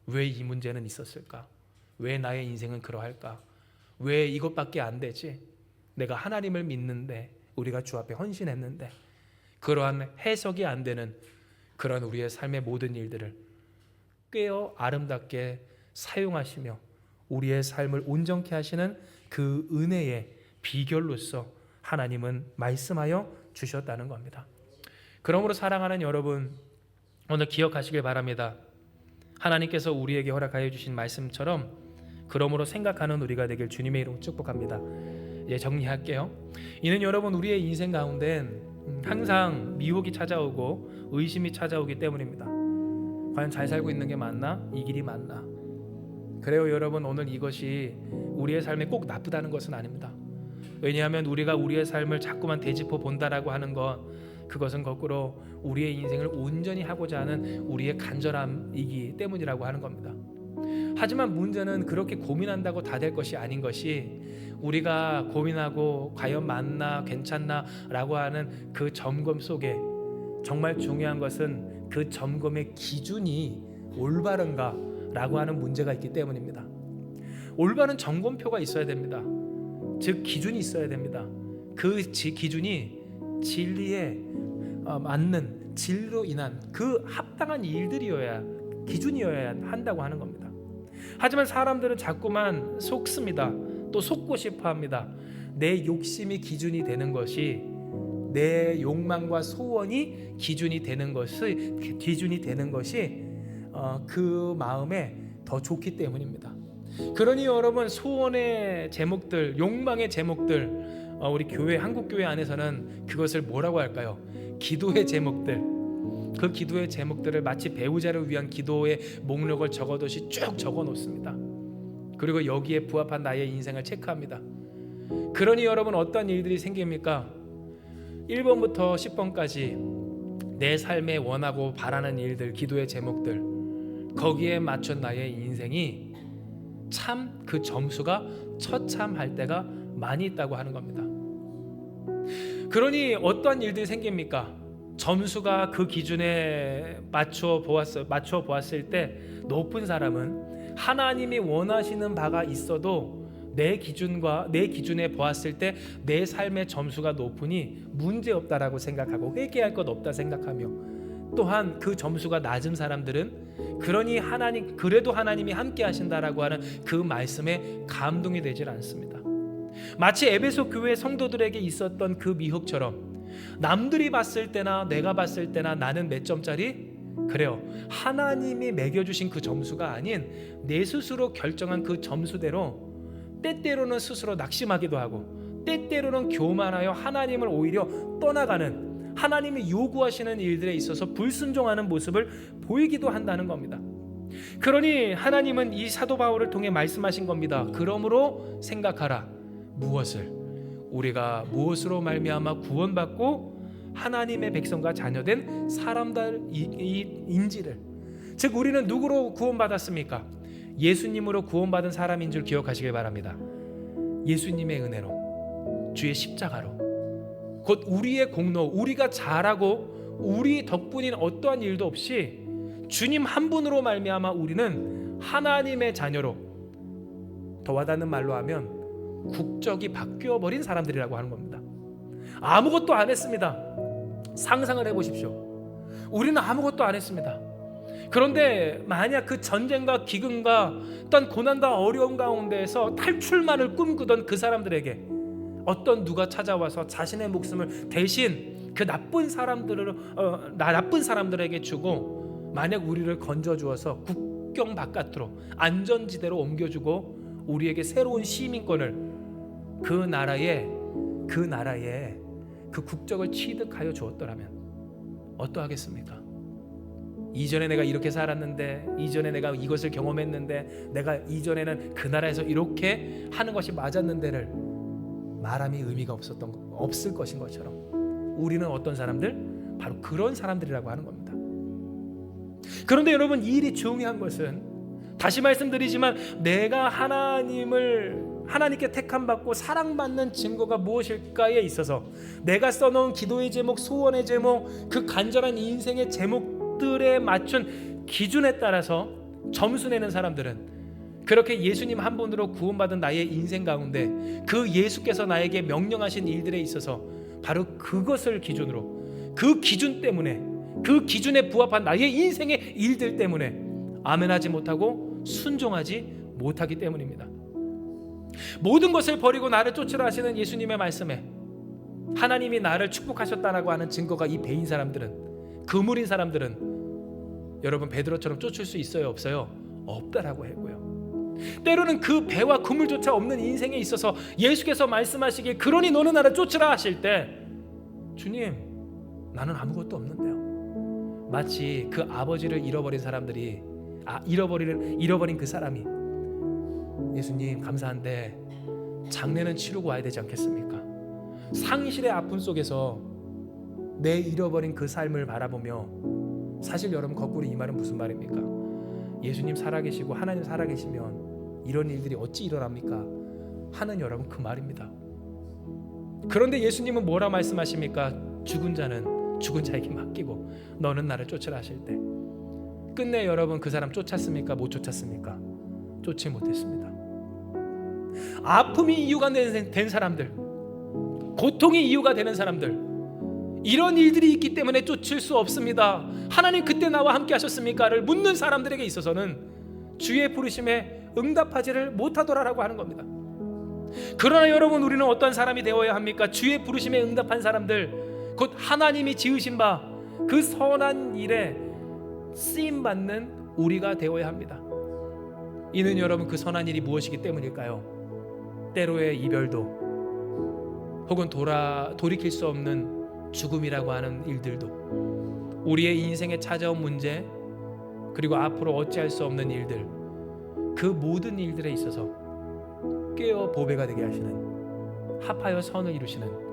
왜 이 문제는 있었을까? 왜 나의 인생은 그러할까? 왜 이것밖에 안 되지? 내가 하나님을 믿는데, 우리가 주 앞에 헌신했는데 그러한 해석이 안 되는 그런 우리의 삶의 모든 일들을 꿰어 아름답게 사용하시며 우리의 삶을 온전케 하시는 그 은혜의 비결로서 하나님은 말씀하여 주셨다는 겁니다. 그러므로 사랑하는 여러분, 오늘 기억하시길 바랍니다. 하나님께서 우리에게 허락하여 주신 말씀처럼 그러므로 생각하는 우리가 되길 주님의 이름으로 축복합니다. 이제 정리할게요. 이는 여러분, 우리의 인생 가운데는 항상 미혹이 찾아오고 의심이 찾아오기 때문입니다. 과연 잘 살고 있는 게 맞나? 이 길이 맞나? 그래요 여러분, 오늘 이것이 우리의 삶에 꼭 나쁘다는 것은 아닙니다. 왜냐하면 우리가 우리의 삶을 자꾸만 되짚어 본다라고 하는 것, 그것은 거꾸로 우리의 인생을 온전히 하고자 하는 우리의 간절함이기 때문이라고 하는 겁니다. 하지만 문제는 그렇게 고민한다고 다 될 것이 아닌 것이, 우리가 고민하고 과연 맞나 괜찮나 라고 하는 그 점검 속에 정말 중요한 것은 그 점검의 기준이 올바른가 라고 하는 문제가 있기 때문입니다. 올바른 점검표가 있어야 됩니다. 즉 기준이 있어야 됩니다. 그 기준이 진리에 맞는, 진리로 인한 그 합당한 일들이어야, 기준이어야 한다고 하는 겁니다. 하지만 사람들은 자꾸만 속습니다. 또 속고 싶어 합니다. 내 욕심이 기준이 되는 것이, 내 욕망과 소원이 기준이 되는 것이 그 마음에 더 좋기 때문입니다. 그러니 여러분, 소원의 제목들, 욕망의 제목들, 우리 교회, 한국 교회 안에서는 그것을 뭐라고 할까요? 기도의 제목들, 그 기도의 제목들을 마치 배우자를 위한 기도의 목록을 적어두시 쭉 적어 놓습니다. 그리고 여기에 부합한 나의 인생을 체크합니다. 그러니 여러분, 어떤 일들이 생깁니까? 1번부터 10번까지 내 삶에 원하고 바라는 일들, 기도의 제목들, 거기에 맞춘 나의 인생이 참 그 점수가 처참할 때가 많이 있다고 하는 겁니다. 그러니 어떠한 일들이 생깁니까? 점수가 그 기준에 맞춰 보았을 때 높은 사람은 하나님이 원하시는 바가 있어도 내 기준에 보았을 때 내 삶의 점수가 높으니 문제없다라고 생각하고 회개할 것 없다 생각하며, 또한 그 점수가 낮은 사람들은 그러니 그래도 하나님이 함께 하신다라고 하는 그 말씀에 감동이 되질 않습니다. 마치 에베소 교회 성도들에게 있었던 그 미혹처럼 남들이 봤을 때나 내가 봤을 때나 나는 몇 점짜리? 그래요. 하나님이 매겨주신 그 점수가 아닌 내 스스로 결정한 그 점수대로 때때로는 스스로 낙심하기도 하고 때때로는 교만하여 하나님을 오히려 떠나가는, 하나님이 요구하시는 일들에 있어서 불순종하는 모습을 보이기도 한다는 겁니다. 그러니 하나님은 이 사도 바울을 통해 말씀하신 겁니다. 그러므로 생각하라. 무엇을? 우리가 무엇으로 말미암아 구원받고 하나님의 백성과 자녀된 사람들인지를, 즉 우리는 누구로 구원받았습니까? 예수님으로 구원받은 사람인 줄 기억하시길 바랍니다. 예수님의 은혜로, 주의 십자가로, 곧 우리의 공로, 우리가 잘하고 우리 덕분인 어떠한 일도 없이 주님 한 분으로 말미암아 우리는 하나님의 자녀로, 더 와닿는 말로 하면 국적이 바뀌어버린 사람들이라고 하는 겁니다. 아무것도 안 했습니다. 상상을 해보십시오. 우리는 아무것도 안 했습니다. 그런데 만약 그 전쟁과 기근과 어떤 고난과 어려움 가운데에서 탈출만을 꿈꾸던 그 사람들에게 어떤 누가 찾아와서 자신의 목숨을 대신 그 나쁜 사람들에게 주고, 만약 우리를 건져 주어서 국경 바깥으로 안전지대로 옮겨주고 우리에게 새로운 시민권을, 그 나라의 그 국적을 취득하여 주었더라면 어떠하겠습니까? 이전에 내가 이렇게 살았는데, 이전에 내가 이것을 경험했는데, 내가 이전에는 그 나라에서 이렇게 하는 것이 맞았는데를 말함이 의미가 없을 것인 것처럼 우리는 어떤 사람들? 바로 그런 사람들이라고 하는 겁니다. 그런데 여러분, 이 일이 중요한 것은, 다시 말씀드리지만 내가 하나님께 택함받고 사랑받는 증거가 무엇일까에 있어서 내가 써놓은 기도의 제목, 소원의 제목, 그 간절한 인생의 제목들에 맞춘 기준에 따라서 점수 내는 사람들은, 그렇게 예수님 한 분으로 구원받은 나의 인생 가운데 그 예수께서 나에게 명령하신 일들에 있어서 바로 그것을 기준으로, 그 기준 때문에, 그 기준에 부합한 나의 인생의 일들 때문에 아멘하지 못하고 순종하지 못하기 때문입니다. 모든 것을 버리고 나를 쫓으라 하시는 예수님의 말씀에 하나님이 나를 축복하셨다라고 하는 증거가 이 배인 사람들은, 그물인 사람들은 여러분 베드로처럼 쫓을 수 있어요, 없어요? 없다라고 했고요. 때로는 그 배와 그물조차 없는 인생에 있어서 예수께서 말씀하시길 그러니 너는 나를 쫓으라 하실 때, 주님 나는 아무것도 없는데요. 마치 그 아버지를 잃어버린 사람들이 잃어버린 그 사람이, 예수님 감사한데 장례는 치르고 와야 되지 않겠습니까? 상실의 아픔 속에서 내 잃어버린 그 삶을 바라보며, 사실 여러분 거꾸로 이 말은 무슨 말입니까? 예수님 살아계시고 하나님 살아계시면 이런 일들이 어찌 일어납니까? 하는 여러분 그 말입니다. 그런데 예수님은 뭐라 말씀하십니까? 죽은 자는 죽은 자에게 맡기고 너는 나를 쫓으라 하실 때, 끝내 여러분 그 사람 쫓았습니까? 못 쫓았습니까? 쫓지 못했습니다. 아픔이 이유가 된 사람들, 고통이 이유가 되는 사람들, 이런 일들이 있기 때문에 쫓을 수 없습니다. 하나님 그때 나와 함께 하셨습니까?를 묻는 사람들에게 있어서는 주의 부르심에 응답하지를 못하더라라고 하는 겁니다. 그러나 여러분, 우리는 어떤 사람이 되어야 합니까? 주의 부르심에 응답한 사람들, 곧 하나님이 지으신 바 그 선한 일에 쓰임받는 우리가 되어야 합니다. 이는 여러분 그 선한 일이 무엇이기 때문일까요? 때로의 이별도, 혹은 돌이킬 수 없는 죽음이라고 하는 일들도, 우리의 인생에 찾아온 문제, 그리고 앞으로 어찌할 수 없는 일들, 그 모든 일들에 있어서 깨어 보배가 되게 하시는, 합하여 선을 이루시는,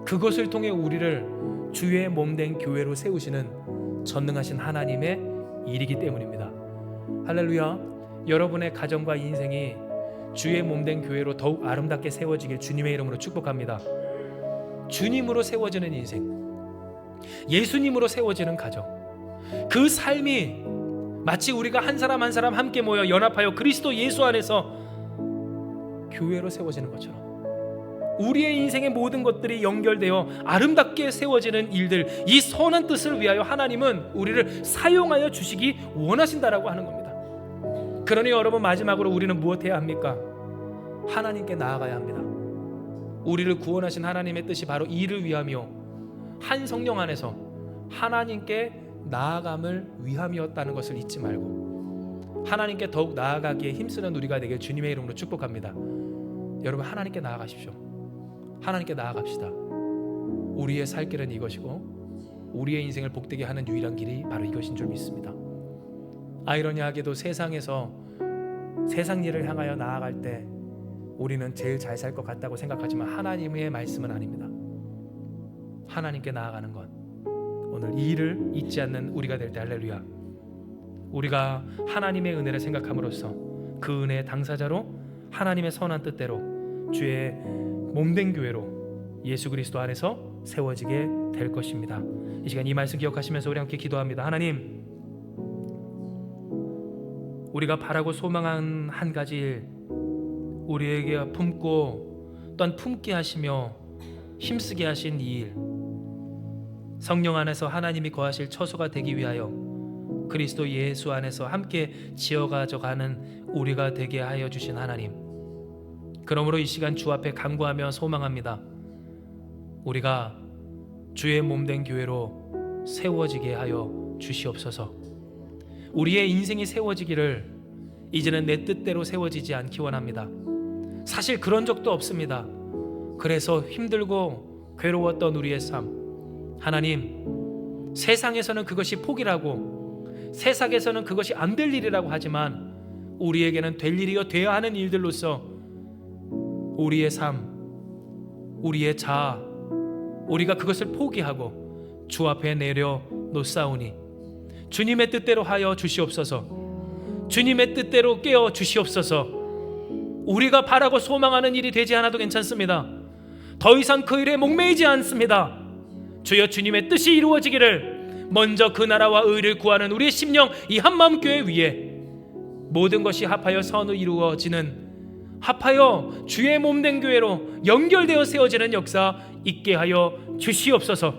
그것을 통해 우리를 주의 몸된 교회로 세우시는 전능하신 하나님의 일이기 때문입니다. 할렐루야. 여러분의 가정과 인생이 주의 몸된 교회로 더욱 아름답게 세워지길 주님의 이름으로 축복합니다. 주님으로 세워지는 인생, 예수님으로 세워지는 가정, 그 삶이 마치 우리가 한 사람 한 사람 함께 모여 연합하여 그리스도 예수 안에서 교회로 세워지는 것처럼 우리의 인생의 모든 것들이 연결되어 아름답게 세워지는 일들, 이 선한 뜻을 위하여 하나님은 우리를 사용하여 주시기 원하신다라고 하는 겁니다. 그러니 여러분, 마지막으로 우리는 무엇해야 합니까? 하나님께 나아가야 합니다. 우리를 구원하신 하나님의 뜻이 바로 이를 위하며 한 성령 안에서 하나님께 나아감을 위함이었다는 것을 잊지 말고 하나님께 더욱 나아가기에 힘쓰는 우리가 되길 주님의 이름으로 축복합니다. 여러분, 하나님께 나아가십시오. 하나님께 나아갑시다. 우리의 살 길은 이것이고 우리의 인생을 복되게 하는 유일한 길이 바로 이것인 줄 믿습니다. 아이러니하게도 세상에서 세상 일을 향하여 나아갈 때 우리는 제일 잘 살 것 같다고 생각하지만 하나님의 말씀은 아닙니다. 하나님께 나아가는 것, 오늘 이 일을 잊지 않는 우리가 될 때 할렐루야. 우리가 하나님의 은혜를 생각함으로써 그 은혜의 당사자로 하나님의 선한 뜻대로 주의 몸된 교회로 예수 그리스도 안에서 세워지게 될 것입니다. 이 시간 이 말씀 기억하시면서 우리 함께 기도합니다. 하나님, 우리가 바라고 소망한 한 가지 일, 우리에게 품고 또한 품게 하시며 힘쓰게 하신 이 일, 성령 안에서 하나님이 거하실 처소가 되기 위하여 그리스도 예수 안에서 함께 지어가져가는 우리가 되게 하여 주신 하나님, 그러므로 이 시간 주 앞에 간구하며 소망합니다. 우리가 주의 몸된 교회로 세워지게 하여 주시옵소서. 우리의 인생이 세워지기를 이제는 내 뜻대로 세워지지 않기 원합니다. 사실 그런 적도 없습니다. 그래서 힘들고 괴로웠던 우리의 삶, 하나님, 세상에서는 그것이 복이라고, 세상에서는 그것이 안 될 일이라고 하지만 우리에게는 될 일이요 돼야 하는 일들로서 우리의 삶, 우리의 자아, 우리가 그것을 포기하고 주 앞에 내려 놓사오니 주님의 뜻대로 하여 주시옵소서. 주님의 뜻대로 깨어 주시옵소서. 우리가 바라고 소망하는 일이 되지 않아도 괜찮습니다. 더 이상 그 일에 목매이지 않습니다. 주여, 주님의 뜻이 이루어지기를 먼저 그 나라와 의를 구하는 우리의 심령, 이 한마음교회 위에 모든 것이 합하여 선을 이루어지는, 합하여 주의 몸된 교회로 연결되어 세워지는 역사 있게 하여 주시옵소서.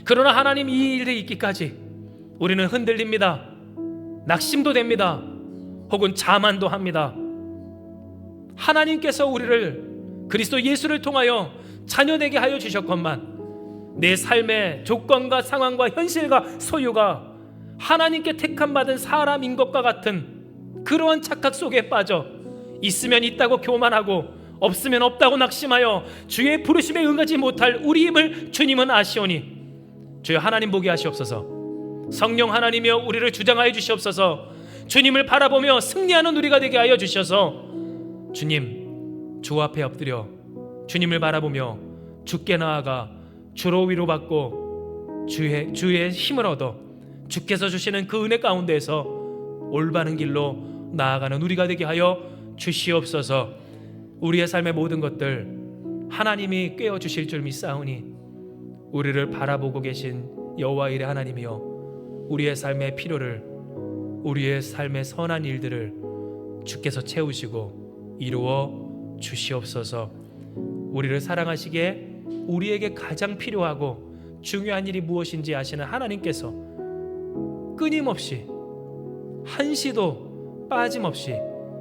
그러나 하나님, 이 일이 있기까지 우리는 흔들립니다. 낙심도 됩니다. 혹은 자만도 합니다. 하나님께서 우리를 그리스도 예수를 통하여 자녀되게 하여 주셨건만 내 삶의 조건과 상황과 현실과 소유가 하나님께 택함 받은 사람인 것과 같은 그러한 착각 속에 빠져 있으면 있다고 교만하고 없으면 없다고 낙심하여 주의 부르심에 응하지 못할 우리임을 주님은 아시오니 주여, 하나님 보게 하시옵소서. 성령 하나님이여 우리를 주장하여 주시옵소서. 주님을 바라보며 승리하는 우리가 되게 하여 주셔서 주님, 주 앞에 엎드려 주님을 바라보며 주께 나아가 주로 위로받고 주의 힘을 얻어 주께서 주시는 그 은혜 가운데에서 올바른 길로 나아가는 우리가 되게 하여 주시옵소서. 우리의 삶의 모든 것들 하나님이 꿰어 주실 줄 믿사오니 우리를 바라보고 계신 여호와 일의 하나님이여, 우리의 삶의 필요를, 우리의 삶의 선한 일들을 주께서 채우시고 이루어 주시옵소서. 우리를 사랑하시기에 우리에게 가장 필요하고 중요한 일이 무엇인지 아시는 하나님께서 끊임없이 한시도 빠짐없이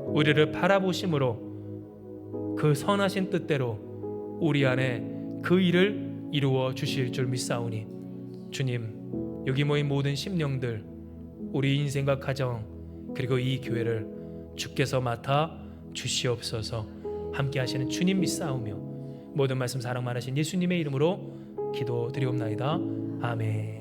우리를 바라보심으로 그 선하신 뜻대로 우리 안에 그 일을 이루어 주실 줄 믿사오니 주님, 여기 모인 모든 심령들, 우리 인생과 가정, 그리고 이 교회를 주께서 맡아 주시옵소서. 함께 하시는 주님 믿사오며 모든 말씀 사랑 많으신 예수님의 이름으로 기도드리옵나이다. 아멘.